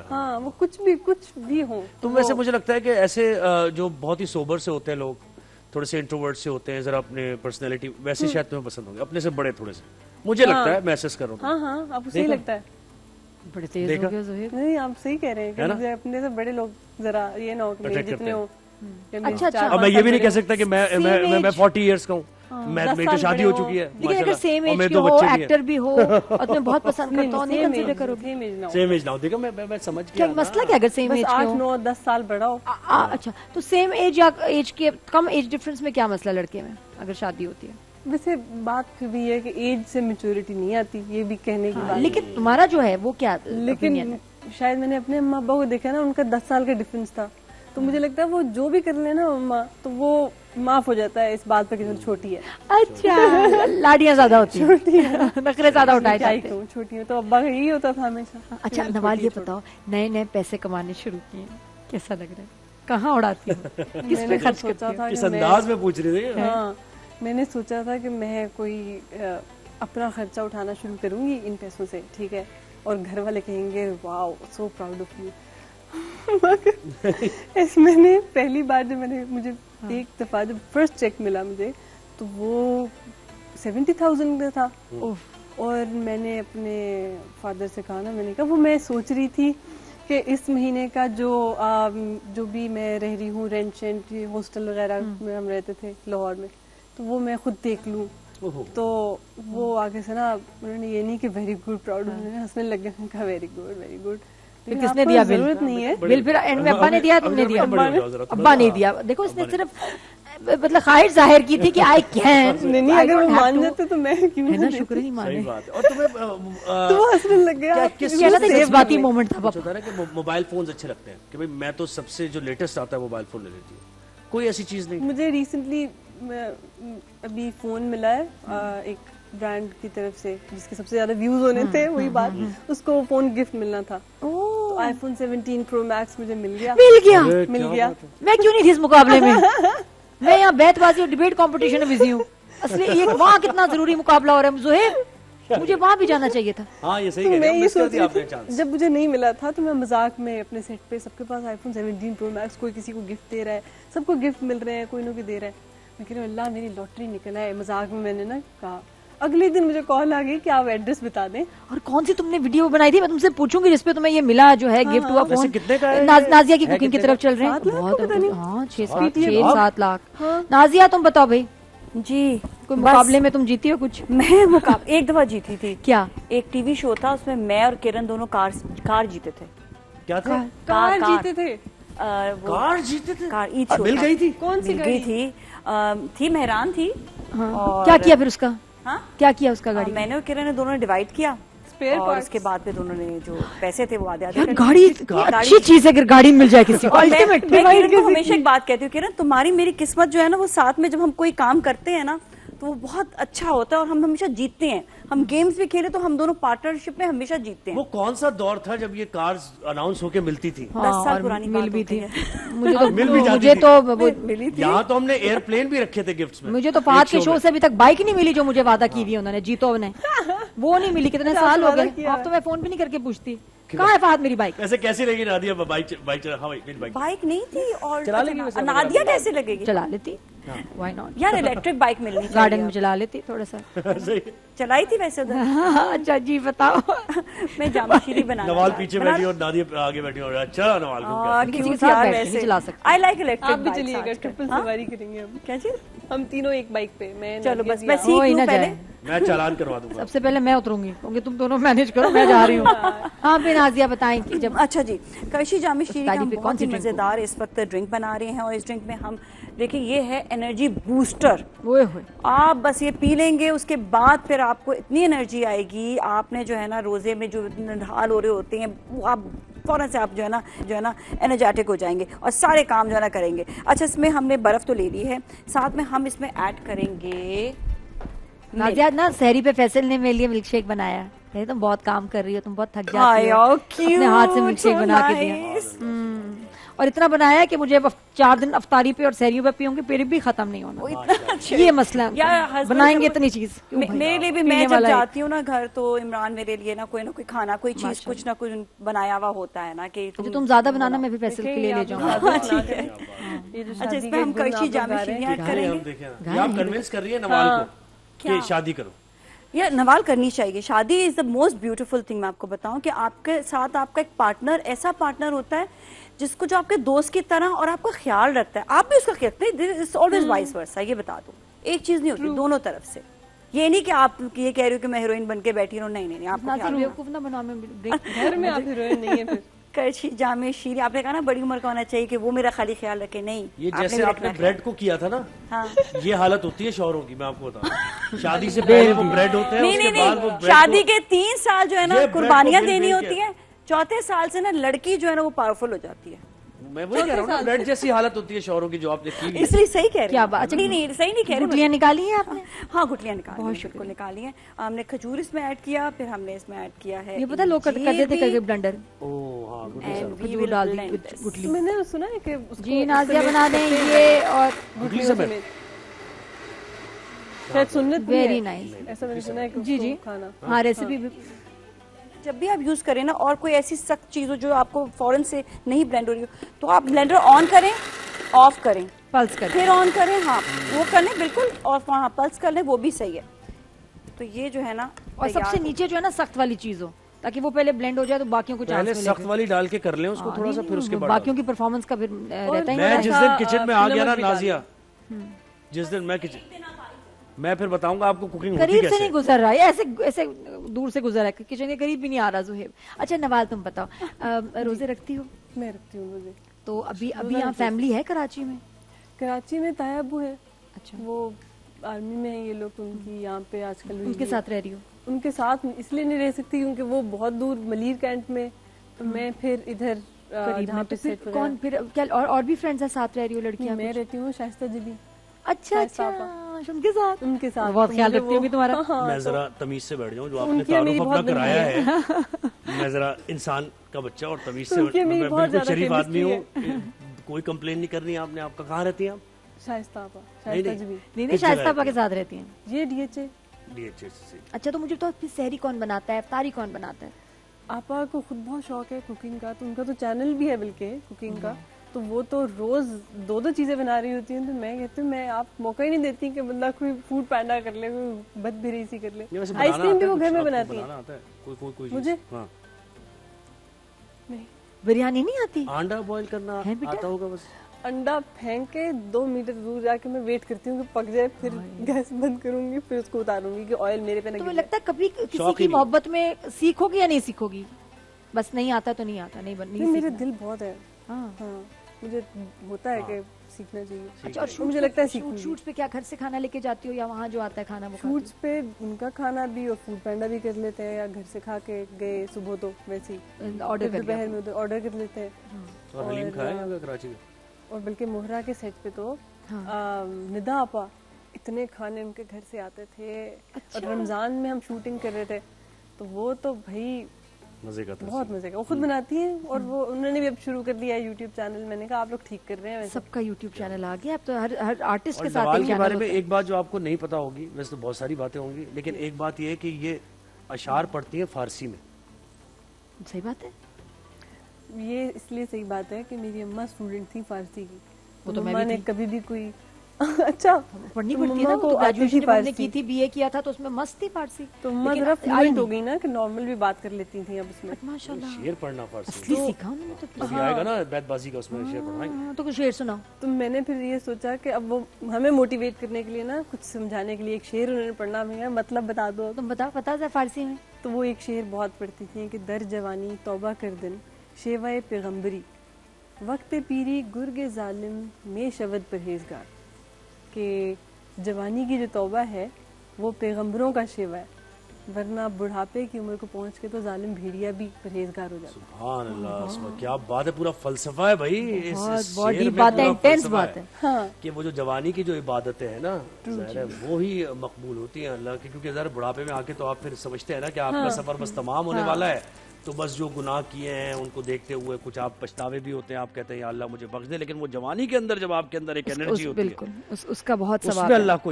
हाँ, वो कुछ भी हो। तुम वैसे मुझे लगता है कि ऐसे जो बहुत ही सोबर से होते हैं लोग, थोड़े से इंट्रोवर्ट से होते हैं, जरा अपने पर्सनैलिटी वैसे शायद तुम्हें पसंद होंगे, अपने से बड़े थोड़े से, मुझे लगता है, मैसेज कर रहा हूँ। हाँ, आपको सही लगता है। बड़े तेज हो गए ज़ोहिर। नहीं, आप सही कह रहे हैं कि मुझे अपने से बड़े लोग जरा ये ना हो कि मेरे जितने हो। अच्छा, अब मैं ये भी नहीं कह सकता कि मैं 40 इयर्स का हूँ, मेरी तो शादी हो चुकी है, लेकिन अगर सेम एज के हो, एक्टर भी हो और तुम्हें बहुत पसंद करता हो, नहीं कंसीडर करोगे? सेम एज ना हो, देखो मैं समझ गया। क्या मसला क्या अगर सेम एज के हो? 8-9-10 साल बड़ा हो। अच्छा, तो सेम एज या एज के कम एज डिफरेंस में क्या मसला लड़के में अगर शादी होती है? वैसे बात फिर भी है कि एज से मैच्योरिटी नहीं आती, ये भी कहने की बात। लेकिन तुम्हारा जो है वो क्या? लेकिन शायद मैंने अपने अम्मा अब्बा को देखा ना, उनका 10 साल का डिफरेंस था, तो मुझे लगता है वो जो भी कर लेना मम्मा, तो वो माफ हो जाता है इस बात पर कि छोटी है। अच्छा, लाड़ियाँ ज्यादा होती हैं, छोटी है, नखरे ज्यादा उठाए जाते हैं। छोटी है तो अब्बा का यही होता था हमेशा। अच्छा नवाल, ये बताओ, नए नए पैसे कमाने शुरू किए, कैसा लग रहा है? कहाँ उड़ाती हो? किस पे खर्च करती हो? इस अंदाज में पूछ रही थी। हाँ, मैंने सोचा था कि मैं कोई अपना खर्चा उठाना शुरू करूंगी इन पैसों से, ठीक है, और घर वाले कहेंगे wow so proud of you. मैंने पहली बार जब मुझे एक दफा जब फर्स्ट चेक मिला मुझे, तो वो 70,000 का था। और मैंने अपने फादर से कहा ना, मैंने कहा वो मैं सोच रही थी कि इस महीने का जो भी मैं रह रही हूँ, रेंट हॉस्टल वगैरह में हम रहते थे लाहौर में, तो वो मैं खुद देख लूँ। तो वो आगे से ना उन्होंने ये नहीं कि वेरी गुड प्राउड, उन्होंने हंसने लगे, कहा वेरी गुड वेरी गुड। फिर किसने दिया बिल? जरूरत नहीं है बिल, फिर एंड में अब्बा ने दिया, तुमने दिया? अब्बा नहीं दिया। देखो इसने सिर्फ मतलब ख्वाहिश जाहिर की थी कि आई कैन। नहीं, अगर वो मान जाते तो मैं क्यों ना शुक्र ही माने। और तुम्हें तो हंसने लग गया। किस जज्बाती मोमेंट था होता है कि मोबाइल फोन अच्छे लगते हैं कि भाई मैं तो सबसे जो लेटेस्ट आता है मोबाइल फोन ले लेती हूँ, कोई ऐसी चीज नहीं? मुझे रिसेंटली अभी फोन मिला है एक ब्रांड की तरफ से जिसके सबसे ज्यादा व्यूज होने थे, वही बात, उसको फोन गिफ्ट मिलना था। तो आईफोन 17 प्रो मैक्स मुझे मिल गया। मैं क्यों नहीं थी इस मुकाबले में? मैं यहाँ बैतबाजी और डिबेट कंपटीशन में बिजी हूँ। असली एक वहाँ कितना जरूरी मुकाबला हो रहा है ज़ोहैर, मुझे वहाँ भी जाना चाहिए था। हाँ, ये सही मैं ये सोच रही थी, जब मुझे नहीं मिला था तो मैं मजाक में अपने सेट पे सबके पास आईफोन 17 प्रो मैक्स, कोई किसी को गिफ्ट दे रहा है, सबको गिफ्ट मिल रहे हैं, कोई ना कोई दे रहा है। मैं कह रही हूँ अल्लाह मेरी लॉटरी निकला है, मजाक में मैंने ना कहा। अगले दिन मुझे कॉल आ गई कि आप एड्रेस बता दें। और कौन सी तुमने वीडियो बनाई थी? मैं तुमसे पूछूंगी जिसपे तुम्हें ये मिला जो है गिफ्ट हुआ फोन। कितने का है? नाजिया की कुकिंग की तरफ चल रहे हैं। बहुत, हाँ 6-7 लाख। नाजिया तुम बताओ भाई जी, कोई मुकाबले में तुम जीती हो कुछ? मैं एक दफा जीती थी। क्या? एक टीवी शो था, उसमें मैं और किरण दोनों कार जीते थे। क्या था? कार जीते थे? कार जीते थे? कार ईद शो मिल गई थी? कौन सी गई थी? थी मेहरान थी। क्या किया फिर उसका? हाँ, क्या किया उसका गाड़ी? मैंने और किरण ने दोनों ने डिवाइड किया, और उसके बाद में दोनों ने जो पैसे थे वो आधे आधे। गाड़ी अच्छी चीज है, अगर गाड़ी मिल जाए किसी को। अल्टीमेट। मैं किरण को हमेशा एक बात कहती हूँ, किरण तुम्हारी मेरी किस्मत जो है ना, वो साथ में जब हम कोई काम करते हैं ना तो वो बहुत अच्छा होता है और हम हमेशा जीतते हैं। हम गेम्स भी खेले तो हम दोनों पार्टनरशिप में हमेशा जीतते हैं। वो कौन सा दौर था जब ये कार्स अनाउंस होके मिलती थी? 10 साल पुरानी मिल भी थी। मुझे तो यहाँ तो हमने एयरप्लेन भी रखे थे गिफ्ट्स में। मुझे तो फहद के शो से अभी तक बाइक नहीं मिली जो मुझे वादा की थी उन्होंने, जीतो ने वो नहीं मिली। कितने साल हो गए, अब तो मैं फोन भी नहीं करके पूछती कहाँ है फहद मेरी बाइक। ऐसे कैसी लगी नादिया बाइक चला? हाँ भाई बाइक नहीं थी। और चला लेगी? नादिया कैसे लगेगी? चला लेती, व्हाई नॉट यार, इलेक्ट्रिक बाइक मिलनी चाहिए। गार्डन में चला लेती थोड़ा सा। चलाई थी वैसे उधर। अच्छा जी बताओ। मैं जामशीरी बना, नवाल पीछे बैठी और नादिया आगे बैठी और अच्छा नवाल किसी के साथ बैठ नहीं चला सकते। I like electric. आप भी चलिएगा, ट्रिपल सवारी करेंगे हम। क्या चीज? हम तीनों एक बाइक पे। मैं चलो बस मैं सीख लूं पहले। मैं चालान करवा दूंगा। सबसे पहले मैं उतरूंगी क्योंकि तुम दोनों मैनेज करो, मैं जा रही हूँ। हाँ फिर नाजिया बताएं कि जब अच्छा जी, कशी जामशीरी का बहुत ही मजेदार इस वक्त ड्रिंक बना रहे हैं, और इस ड्रिंक में हम देखिए ये है एनर्जी बूस्टर। आप बस ये पी लेंगे, उसके बाद फिर आपको इतनी एनर्जी आएगी। आपने जो है ना रोजे में जो हाल हो रहे होते हैं वो आप फौरन से आप जो है ना एनर्जेटिक हो जाएंगे और सारे काम जो है ना करेंगे। अच्छा, इसमें हमने बर्फ तो ले ली है, साथ में हम इसमें ऐड करेंगे नाजिया ना सहरी पे फैसल ने मेरे लिए मिल्क शेक बनाया है। तुम बहुत काम कर रही हो, तुम बहुत थक जाती हो, अपने हाथ से मिल्क शेक बना के दिया। और इतना बनाया है कि मुझे अब 4 दिन अफ्तारी पे और सहरियों पे पीऊंगी फिर भी खत्म नहीं होना। ये मसला है, बनाएंगे इतनी चीज। मेरे लिए भी, मैं जब जाती हूँ ना घर, तो इमरान मेरे लिए ना कोई खाना, कोई चीज कुछ ना कुछ बनाया हुआ होता है ना कि तुम ज्यादा बनाना, मैं भी फैसल के लिए ले जाऊंगा। ठीक है। अच्छा, इसमें हम कड़छी जामे शीरियाँ ऐड करेंगे। आप कन्विंस कर रही है नवाल को कि शादी करो? ये नवाल करनी चाहिए। शादी is the most beautiful thing. मैं आपको बताऊं कि आपके साथ आपका एक पार्टनर, ऐसा पार्टनर होता है जिसको जो आपके दोस्त की तरह और आपका ख्याल रखता है, आप भी उसका ख्याल रखते हैं। It's always vice versa. ये बता दो, एक चीज नहीं होती, दोनों तरफ से। ये नहीं कि आप ये कह रहे हो कि मैं हीरोइन बन के बैठी रहूं, नहीं नहीं नहीं, आपको बेवकूफ ना बनाओ, घर में आप हीरोइन नहीं है फिर। कड़छी जामे शीरी, आपने कहा ना बड़ी उम्र का होना चाहिए कि वो मेरा खाली ख्याल रखे, नहीं। ये जैसे आपने ब्रेड को किया था ना, हाँ। ये हालत होती है शौहरों की, मैं आपको बताऊं। शादी से पहले वो ब्रेड होते हैं, नहीं उसके नहीं बाद वो नहीं, ब्रेड शादी के 3 साल जो है ना ये कुर्बानियां ब्रेड को देनी बिल होती है। 4थे साल से ना लड़की जो है ना वो पावरफुल हो जाती है। मैं वही कह रहा हूँ ना, ब्रेड जैसी हालत होती है शौहरों की जो आपने की है। इसलिए सही कह रहे क्या हैं। बात? नहीं नहीं, सही नहीं कह रहे। गुठलियाँ निकाली है आपने? हाँ, गुठलियाँ निकाली, बिल्कुल निकाली है। हमने खजूर इसमें ऐड किया, फिर हमने इसमें ऐड किया है, ये पता लोग कर देते करके ब्लेंडर, ओह हाँ, खजूर डाल दी गुठली। मैंने सुना है कि जी नाजिया बना दें ये, और गुठली समेत। शायद सुन्नत भी वेरी है। नाइस। ऐसा मैंने सुना है कि जी जी, उसको खाना। हाँ रेसिपी भी। जब भी आप यूज करें ना, और कोई ऐसी सख्त चीज हो जो आपको फौरन से नहीं ब्लेंड हो रही हो, तो आप ब्लेंडर ऑन करें, ऑफ करें, पल्स कर, फिर ऑन करें। हाँ, वो कर लें बिल्कुल, और वहाँ पल्स कर लें, वो भी सही है। तो ये जो है ना, और सबसे नीचे जो है ना सख्त वाली चीज हो, ताकि वो पहले ब्लेंड हो जाए तो बाकियों को चांस पहले मिले। सख्त वाली डाल के कर लें उसको थोड़ा सा, फिर उसके बाद बाकियों की परफॉर्मेंस का फिर रहता ही मैं नहीं। जिस दिन किचन में आ गया ना नाजिया, जिस दिन मैं किचन, मैं फिर बताऊंगा आपको कुकिंग होती करीब से कैसे। नहीं गुजर रहा है, ऐसे ऐसे दूर से गुजर रहा है, किचन के करीब भी नहीं आ रहा जुहेब। अच्छा नवाल, तुम बताओ, रोजे रखती हो? मैं रखती हूँ रोजे। तो अभी यहाँ फैमिली है कराची में? कराची में ताया अबू है। अच्छा, वो आर्मी में है ये लोग, तो उनकी यहाँ पे आजकल उनके साथ रह रही हो? उनके साथ इसलिए नहीं रह सकती क्योंकि वो बहुत दूर मलीर कैंट में, तो मैं फिर इधर करीब जहाँ में। पे तो फिर सेट कौन फिर क्या, और भी फ्रेंड्स हैं साथ रह रही हो लड़कियां? मैं रहती हूँ शाइस्ता जी भी। अच्छा अच्छा, उनके साथ उनके साथ बहुत ख्याल रखती होगी तुम्हारा। मैं जरा तमीज से बैठ जाऊं, जो आपने उनकी मेरी तारुफ अपना बहुत कराया है। मैं जरा इंसान का बच्चा और तमीज से, उनकी मेरी मैं बहुत बिल्कुल ज्यादा शरीफ आदमी chemistry हूँ, कोई कंप्लेन नहीं करनी है आपने। आपका कहाँ रहती हैं आप? शाइस्ता आपा, शाइस्ता जी भी। नहीं शाइस्ता आपा के साथ रहती हैं ये डीएचए। अच्छा, तो मुझे तो फिर सहरी कौन बनाता है, इफ्तारी कौन बनाता है? आपा को खुद बहुत शौक है कुकिंग का, तो उनका तो चैनल भी है बल्कि कुकिंग का, तो वो तो रोज 2-2 चीजें बना रही होती हैं। तो मैं कहती हूँ, मैं आप मौका ही नहीं देती कि बंदा कोई फूड पैंडा कर ले, कोई बद सी कर ले। आइसक्रीम भी वो घर में बनाती है। मुझे नहीं, बिरयानी नहीं आती? अंडा बॉईल करना आता होगा बस। अंडा फेंक के 2 मीटर दूर जाके मैं वेट करती हूँ कि पक जाए, फिर गैस बंद करूंगी, फिर उसको उतारूंगी कि ऑयल मेरे पे ना गिरे। तुम्हें लगता है कभी किसी की मोहब्बत में सीखोगी या नहीं सीखोगी? बस नहीं आता तो नहीं आता, नहीं मेरा दिल बहुत है। हाँ, मुझे होता है कि सीखना चाहिए। अच्छा, और मुझे लगता है सीखूंगी। शूट्स पे क्या घर से खाना लेके जाती हो या वहाँ जो आता है खाना वो? शूट्स पे उनका खाना भी और फूड पैंडा भी कर लेते हैं, या घर से खा के गए सुबह तो वैसे ही ऑर्डर कर दोपहर में ऑर्डर कर लेते हैं। और हलीम खाया कराची में? और बल्कि मोहरा के सेट पे तो निदा आपा इतने खाने उनके घर से आते थे। और रमजान में हम शूटिंग कर रहे थे, तो वो तो भाई मजे का था, बहुत मजे का। वो खुद बनाती हैं, और वो उन्होंने भी अब शुरू कर दिया है यूट्यूब चैनल। मैंने कहा आप लोग ठीक कर रहे हैं। सबका यूट्यूब चैनल आ गया अब तो, हर आर्टिस्ट के और साथ नवाल एक के बारे चैनल में होता है। एक बात जो आपको नहीं पता होगी, वैसे तो बहुत सारी बातें होंगी, लेकिन एक बात ये है कि ये अशार पढ़ती है फारसी में। सही बात है। ये इसलिए सही बात है कि मेरी अम्मा स्टूडेंट थी फारसी की, वो तो मम्मा ने कभी भी कोई अच्छा पढ़नी तो पड़ती है ना, मम्मा वो को तो आती ग्रेजुएशन थी जब हमने फारसी। की थी, बीए किया था, तो उसमें मस्त थी फारसी। तो मम्मा लेकिन जरा आई फ्लुएंट नहीं। हो गई ना कि नॉर्मल भी बात कर लेती थी अब उसमें। माशाल्लाह, शेर पढ़ना फारसी असली सीखा उन्होंने तो फिर। अभी आएगा ना बैतबाजी का, उसमें शेर पढ़वाएंगे। हाँ, तो कुछ शेर सुनाओ। तो मैंने फिर ये सोचा कि अब वो हमें मोटिवेट करने के लिए ना, कुछ समझाने के लिए एक शेर उन्होंने पढ़ना, मैं मतलब बता दो। तुम बताओ, पता है फारसी में? तो वो एक शेर बहुत पढ़ती थी कि दर जवानी तौबा कर दिन शेवाए पैगम्बरी, वक्त पीरी गुर्गे जालिम में शवद परहेजगार। कि जवानी की जो तौबा है वो पैगम्बरों का शेवा है, वरना बुढ़ापे की उम्र को पहुंच के तो जालिम भेड़िया भी परहेजगार हो जाता है। सुभान अल्लाह, सुभान, क्या बात है, पूरा फलसफा है भाई, इस बहुत शेर डीप में बात है, पूरा इंटेंस फलसफा बात है। हाँ कि वो जो जवानी की जो इबादतें हैं ना ज़ाहिर है वो ही मकबूल होती हैं अल्लाह की, क्योंकि ज़रा बुढ़ापे में आके तो आप फिर समझते हैं ना कि आपका सफर बस तमाम होने वाला है, तो बस जो गुनाह किए हैं उनको देखते हुए कुछ आप पछतावे भी होते हैं, आप कहते हैं या अल्लाह मुझे बख्श दे, लेकिन वो जवानी के अंदर जब आपके अंदर एक एनर्जी होती है बिल्कुल उसका बहुत उसमें सवाब है। अल्लाह को